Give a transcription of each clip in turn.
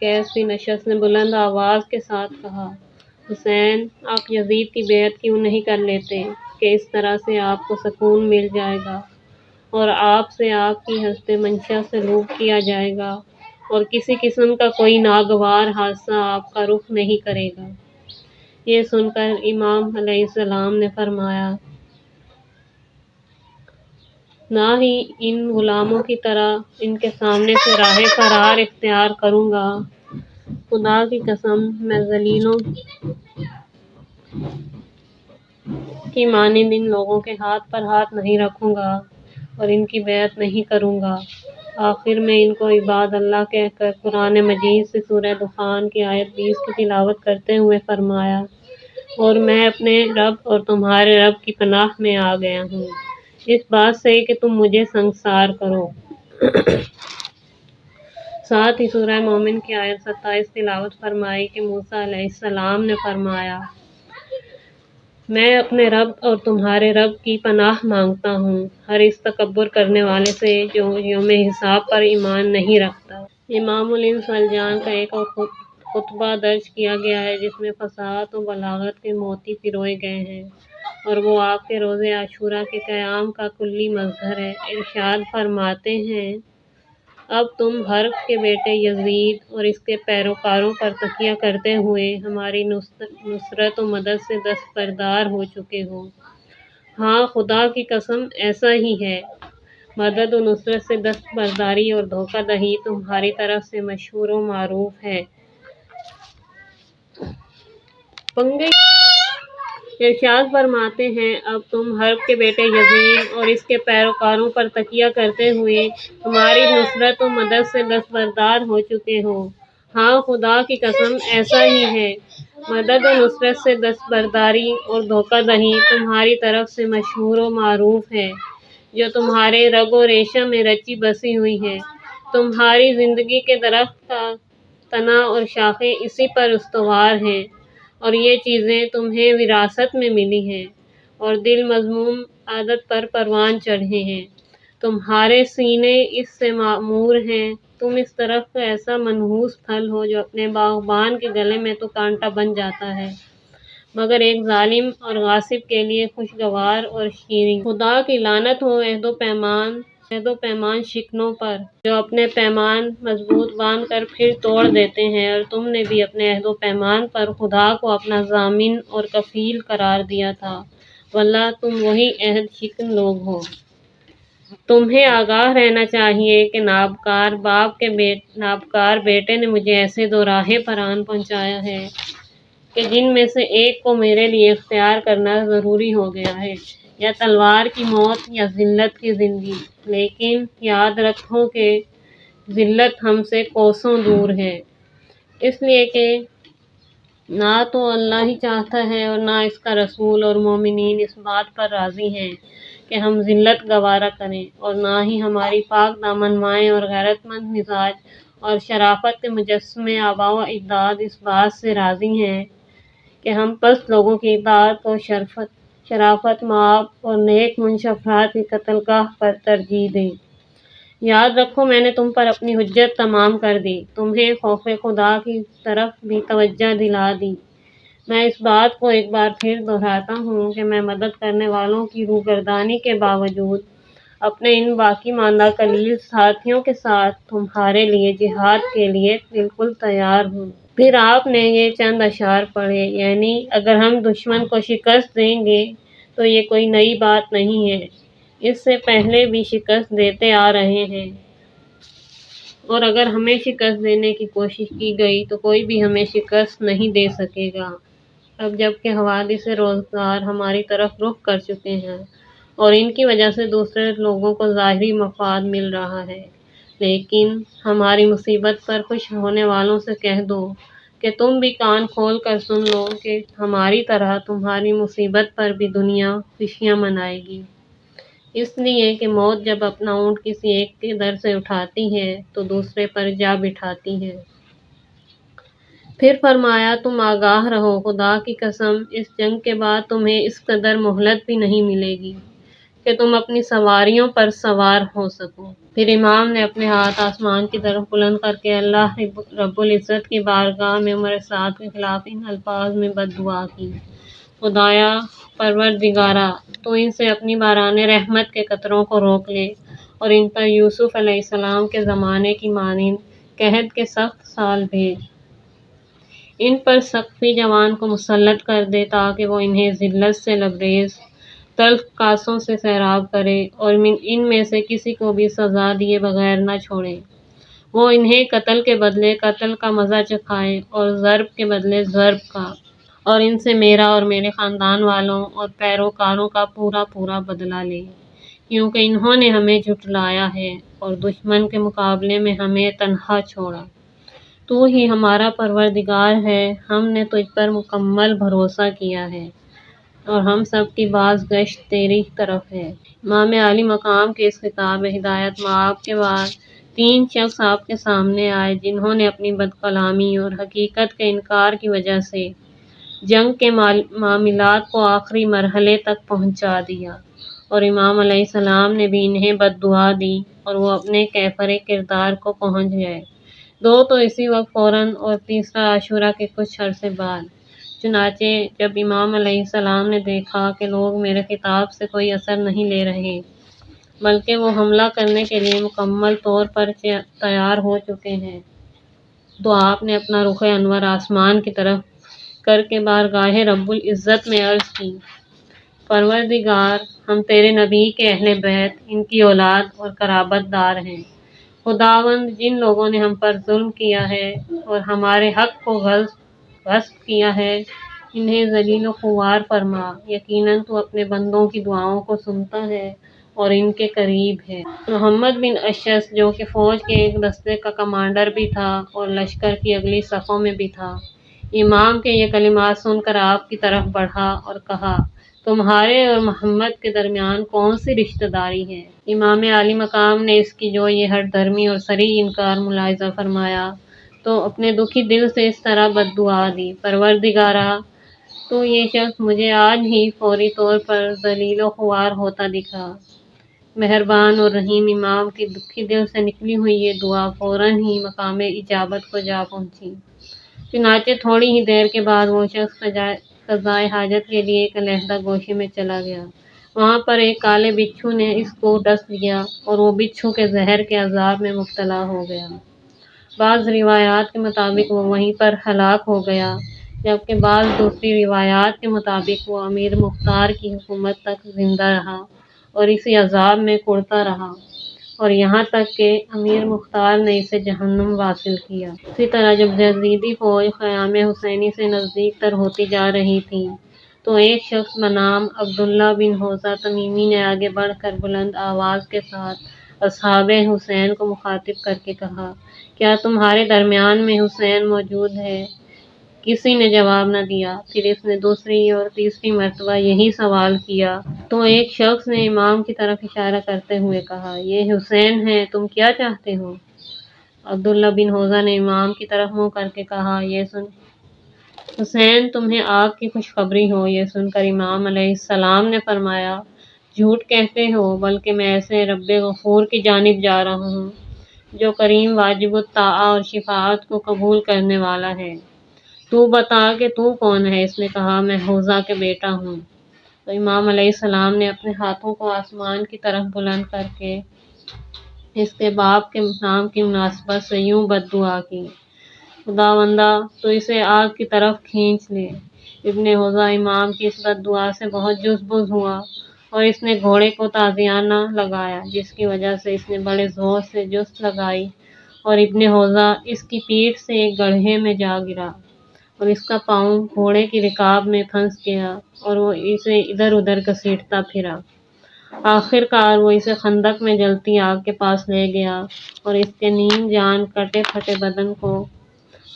قیس بن اشعث نے بلند آواز کے ساتھ کہا، حسین، آپ یزید کی بیعت کیوں نہیں کر لیتے کہ اس طرح سے آپ کو سکون مل جائے گا اور آپ سے آپ کی حسب منشا سلوک کیا جائے گا اور کسی قسم کا کوئی ناگوار حادثہ آپ کا رخ نہیں کرے گا۔ یہ سن کر امام علیہ السلام نے فرمایا، نہ ہی ان غلاموں کی طرح ان کے سامنے سے راہ فرار اختیار کروں گا، خدا کی قسم میں ذلیلوں کی مانند ان لوگوں کے ہاتھ پر ہاتھ نہیں رکھوں گا اور ان کی بیعت نہیں کروں گا۔ آخر میں ان کو عباد اللہ کہہ کر قرآن مجید سے سورہ دخان کی آیت 20 کی تلاوت کرتے ہوئے فرمایا، اور میں اپنے رب اور تمہارے رب کی پناہ میں آ گیا ہوں اس بات سے کہ تم مجھے سنگسار کرو۔ ساتھ ہی سورہ مومن کی آیت 27 تلاوت فرمائی کہ موسیٰ علیہ السلام نے فرمایا، میں اپنے رب اور تمہارے رب کی پناہ مانگتا ہوں ہر اس تکبر کرنے والے سے جو یوم حساب پر ایمان نہیں رکھتا۔ امام الانس والجان کا ایک اور خطبہ درج کیا گیا ہے جس میں فصاحت و بلاغت کے موتی پروئے گئے ہیں اور وہ آپ کے روز عاشوراء کے قیام کا کلی مظہر ہے۔ ارشاد فرماتے ہیں، اب تم حرب کے بیٹے یزید اور اس کے پیروکاروں پر تکیہ کرتے ہوئے ہماری نصرت و مدد سے دستبردار ہو چکے ہو۔ ہاں، خدا کی قسم ایسا ہی ہے، مدد و نصرت سے دستبرداری اور دھوکہ دہی تمہاری طرف سے مشہور و معروف ہے۔ ارشاد فرماتے ہیں، اب تم حرب کے بیٹے یزید اور اس کے پیروکاروں پر تکیہ کرتے ہوئے ہماری نصرت و مدد سے دستبردار ہو چکے ہو۔ ہاں، خدا کی قسم ایسا ہی ہے، مدد و نصرت سے دستبرداری اور دھوکہ دہی تمہاری طرف سے مشہور و معروف ہے، جو تمہارے رگ و ریشہ میں رچی بسی ہوئی ہے۔ تمہاری زندگی کے درخت کا تنا اور شاخیں اسی پر استوار ہیں اور یہ چیزیں تمہیں وراثت میں ملی ہیں اور دل مذموم عادت پر پروان چڑھے ہیں۔ تمہارے سینے اس سے معمور ہیں، تم اس درخت کا ایسا منحوس پھل ہو جو اپنے باغبان کے گلے میں تو کانٹا بن جاتا ہے مگر ایک ظالم اور غاصب کے لیے خوشگوار اور شیریں۔ خدا کی لعنت ہو عہد و پیمان شکنوں پر جو اپنے پیمان مضبوط باندھ کر پھر توڑ دیتے ہیں، اور تم نے بھی اپنے عہد و پیمان پر خدا کو اپنا ضامن اور کفیل قرار دیا تھا، واللہ تم وہی عہد شکن لوگ ہو۔ تمہیں آگاہ رہنا چاہیے کہ نابکار بیٹے نے مجھے ایسے دو راہیں پر آن پہنچایا ہے کہ جن میں سے ایک کو میرے لیے اختیار کرنا ضروری ہو گیا ہے، یا تلوار کی موت یا ذلت کی زندگی، لیکن یاد رکھو کہ ذلت ہم سے کوسوں دور ہے، اس لیے کہ نہ تو اللہ ہی چاہتا ہے اور نہ اس کا رسول اور مومنین اس بات پر راضی ہیں کہ ہم ذلت گوارا کریں، اور نہ ہی ہماری پاک دامن مائیں اور غیرت مند مزاج اور شرافت کے مجسمے آبا و اجداد اس بات سے راضی ہیں کہ ہم پست لوگوں کی اطاعت کو شرافت مآب اور نیک منش افراد کی قتل گاہ پر ترجیح دیں۔ یاد رکھو، میں نے تم پر اپنی حجت تمام کر دی، تمہیں خوف خدا کی طرف بھی توجہ دلا دی۔ میں اس بات کو ایک بار پھر دہراتا ہوں کہ میں مدد کرنے والوں کی روگردانی کے باوجود اپنے ان باقی ماندہ قلیل ساتھیوں کے ساتھ تمہارے لیے جہاد کے لیے بالکل تیار ہوں۔ پھر آپ نے یہ چند اشعار پڑھے، یعنی اگر ہم دشمن کو شکست دیں گے تو یہ کوئی نئی بات نہیں ہے، اس سے پہلے بھی شکست دیتے آ رہے ہیں، اور اگر ہمیں شکست دینے کی کوشش کی گئی تو کوئی بھی ہمیں شکست نہیں دے سکے گا۔ اب جب کہ حوادث روزگار ہماری طرف رخ کر چکے ہیں اور ان کی وجہ سے دوسرے لوگوں کو ظاہری مفاد مل رہا ہے، لیکن ہماری مصیبت پر خوش ہونے والوں سے کہہ دو کہ تم بھی کان کھول کر سن لو کہ ہماری طرح تمہاری مصیبت پر بھی دنیا خوشیاں منائے گی، اس لیے کہ موت جب اپنا اونٹ کسی ایک کے در سے اٹھاتی ہے تو دوسرے پر جا بٹھاتی ہے۔ پھر فرمایا، تم آگاہ رہو، خدا کی قسم اس جنگ کے بعد تمہیں اس قدر مہلت بھی نہیں ملے گی کہ تم اپنی سواریوں پر سوار ہو سکو۔ پھر امام نے اپنے ہاتھ آسمان کی طرف بلند کر کے اللہ رب العزت کی بارگاہ میں عمر سعد کے خلاف ان الفاظ میں بد دعا کی: خدایا پروردگارا، تو ان سے اپنی باران رحمت کے قطروں کو روک لے اور ان پر یوسف علیہ السلام کے زمانے کی مانند قحط کے سخت سال بھیج۔ ان پر سقفی جوان کو مسلط کر دے تاکہ وہ انہیں ذلت سے لبریز تلخ کاسوں سے سیراب کرے اور ان میں سے کسی کو بھی سزا دیے بغیر نہ چھوڑے۔ وہ انہیں قتل کے بدلے قتل کا مزہ چکھائے اور ضرب کے بدلے ضرب کا، اور ان سے میرا اور میرے خاندان والوں اور پیروکاروں کا پورا پورا بدلہ لے، کیونکہ انہوں نے ہمیں جھٹلایا ہے اور دشمن کے مقابلے میں ہمیں تنہا چھوڑا۔ تو ہی ہمارا پروردگار ہے، ہم نے تجھ پر مکمل بھروسہ کیا ہے اور ہم سب کی باز گشت تیری طرف ہے۔ امام عالی مقام کے اس خطاب ہدایت مآب کے بعد 3 شخص آپ کے سامنے آئے جنہوں نے اپنی بدکلامی اور حقیقت کے انکار کی وجہ سے جنگ کے معاملات کو آخری مرحلے تک پہنچا دیا، اور امام علیہ السلام نے بھی انہیں بد دعا دی اور وہ اپنے کیفر کردار کو پہنچ گئے۔ 2 تو اسی وقت فوراً اور تیسرا عاشورہ کے کچھ عرصے بعد۔ چنانچہ جب امام علیہ السلام نے دیکھا کہ لوگ میرے خطاب سے کوئی اثر نہیں لے رہے بلکہ وہ حملہ کرنے کے لیے مکمل طور پر تیار ہو چکے ہیں، تو آپ نے اپنا رخ انور آسمان کی طرف کر کے بارگاہ رب العزت میں عرض کی: پروردگار، ہم تیرے نبی کے اہل بیت، ان کی اولاد اور قرابت دار ہیں۔ خداوند، جن لوگوں نے ہم پر ظلم کیا ہے اور ہمارے حق کو غصب کیا ہے، انہیں ذلیل و خوار فرما، یقیناً تو اپنے بندوں کی دعاؤں کو سنتا ہے اور ان کے قریب ہے۔ محمد بن اشعث، جو کہ فوج کے ایک دستے کا کمانڈر بھی تھا اور لشکر کی اگلی صفوں میں بھی تھا، امام کے یہ کلمات سن کر آپ کی طرف بڑھا اور کہا: تمہارے اور محمد کے درمیان کون سی رشتہ داری ہے؟ امام عالی مقام نے اس کی جو یہ ہٹ دھرمی اور صریح انکار ملاحظہ فرمایا تو اپنے دکھی دل سے اس طرح بد دعا دی: پروردگارا، تو یہ شخص مجھے آج ہی فوری طور پر ذلیل و خوار ہوتا دکھا۔ مہربان اور رحیم امام کی دکھی دل سے نکلی ہوئی یہ دعا فوراً ہی مقام اجابت کو جا پہنچی۔ چنانچہ تھوڑی ہی دیر کے بعد وہ شخص قضائے حاجت کے لیے ایک علیحدہ گوشے میں چلا گیا۔ وہاں پر ایک کالے بچھو نے اس کو ڈس لیا اور وہ بچھو کے زہر کے عذاب میں مبتلا ہو گیا۔ بعض روایات کے مطابق وہ وہیں پر ہلاک ہو گیا، جبکہ بعض دوسری روایات کے مطابق وہ امیر مختار کی حکومت تک زندہ رہا اور اسی عذاب میں کڑتا رہا، اور یہاں تک کہ امیر مختار نے اسے جہنم واصل کیا۔ اسی طرح جب یزیدی فوج خیام حسینی سے نزدیک تر ہوتی جا رہی تھی تو ایک شخص بنام عبداللہ بن حوزہ تمیمی نے آگے بڑھ کر بلند آواز کے ساتھ اصحاب حسین کو مخاطب کر کے کہا: کیا تمہارے درمیان میں حسین موجود ہے؟ کسی نے جواب نہ دیا۔ پھر اس نے دوسری اور تیسری مرتبہ یہی سوال کیا تو ایک شخص نے امام کی طرف اشارہ کرتے ہوئے کہا: یہ حسین ہیں، تم کیا چاہتے ہو؟ عبداللہ بن حوزہ نے امام کی طرف منہ کر کے کہا: یہ سن حسین تمہیں آگ کی خوشخبری ہو۔ یہ سن کر امام علیہ السلام نے فرمایا: جھوٹ کہتے ہو، بلکہ میں ایسے رب غفور کی جانب جا رہا ہوں جو کریم واجب الطاعہ اور شفاعت کو قبول کرنے والا ہے۔ تو بتا کہ تو کون ہے؟ اس نے کہا: میں حوزہ کے بیٹا ہوں۔ تو امام علیہ السلام نے اپنے ہاتھوں کو آسمان کی طرف بلند کر کے اس کے باپ کے نام کی مناسبت سے یوں بد دعا کی: خداوندا، تو اسے آگ کی طرف کھینچ لے۔ ابن حوزہ امام کی اس بد دعا سے بہت جزبز ہوا اور اس نے گھوڑے کو تازیانہ لگایا، جس کی وجہ سے اس نے بڑے زور سے جست لگائی اور ابن حوزہ اس کی پیٹھ سے ایک گڑھے میں جا گرا اور اس کا پاؤں گھوڑے کی رکاب میں پھنس گیا اور وہ اسے ادھر ادھر گھسیٹتا پھرا۔ آخر کار وہ اسے خندق میں جلتی آگ کے پاس لے گیا اور اس کے نیم جان کٹے پھٹے بدن کو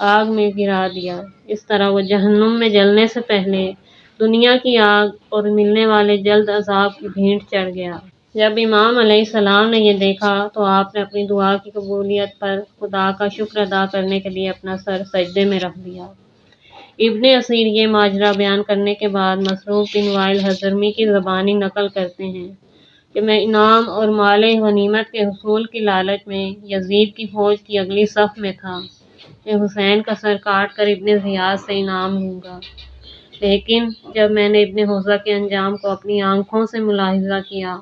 آگ میں گرا دیا۔ اس طرح وہ جہنم میں جلنے سے پہلے دنیا کی آگ اور ملنے والے جلد عذاب کی بھینٹ چڑھ گیا۔ جب امام علیہ السلام نے یہ دیکھا تو آپ نے اپنی دعا کی قبولیت پر خدا کا شکر ادا کرنے کے لیے اپنا سر سجدے میں رکھ دیا۔ ابن اسیر یہ ماجرا بیان کرنے کے بعد مسروق بن وائل حضرمی کی زبانی نقل کرتے ہیں: کہ میں انعام اور مال غنیمت کے حصول کی لالچ میں یزید کی فوج کی اگلی صف میں تھا کہ حسین کا سر کاٹ کر ابن زیاد سے انعام لوں گا، لیکن جب میں نے ابن حوزہ کے انجام کو اپنی آنکھوں سے ملاحظہ کیا،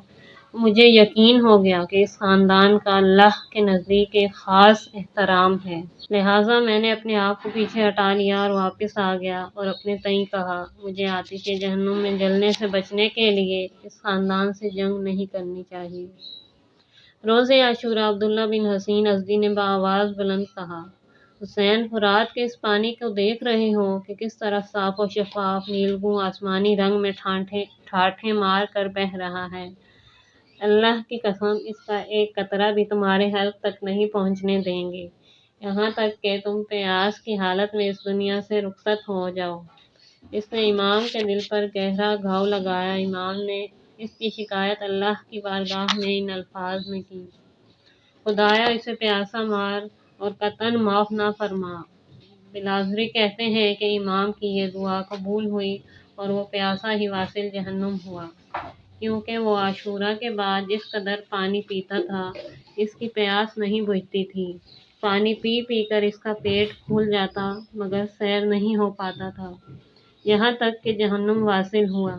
مجھے یقین ہو گیا کہ اس خاندان کا اللہ کے نزدیک ایک خاص احترام ہے۔ لہٰذا میں نے اپنے آپ کو پیچھے ہٹا لیا اور واپس آ گیا اور اپنے تئیں کہا، مجھے آتش جہنم میں جلنے سے بچنے کے لیے اس خاندان سے جنگ نہیں کرنی چاہیے۔ روز عاشوراء عبداللہ بن حسین ازدی نے بآواز بلند کہا، حسین، فرات کے اس پانی کو دیکھ رہے ہو کہ کس طرح صاف و شفاف نیلگوں آسمانی رنگ میں ٹھاٹھیں مار کر بہہ رہا ہے۔ اللہ کی قسم، اس کا ایک قطرہ بھی تمہارے حلق تک نہیں پہنچنے دیں گے، یہاں تک کہ تم پیاس کی حالت میں اس دنیا سے رخصت ہو جاؤ۔ اس نے امام کے دل پر گہرا گھاؤ لگایا۔ امام نے اس کی شکایت اللہ کی بارگاہ میں ان الفاظ میں کی، خدایا اسے پیاسا مار اور قطعاً معاف نہ فرما۔ بلاذری کہتے ہیں کہ امام کی یہ دعا قبول ہوئی اور وہ پیاسا ہی واصل جہنم ہوا، کیونکہ وہ عاشوراء کے بعد جس قدر پانی پیتا تھا اس کی پیاس نہیں بجھتی تھی۔ پانی پی پی کر اس کا پیٹ پھول جاتا مگر سیر نہیں ہو پاتا تھا، یہاں تک کہ جہنم واصل ہوا۔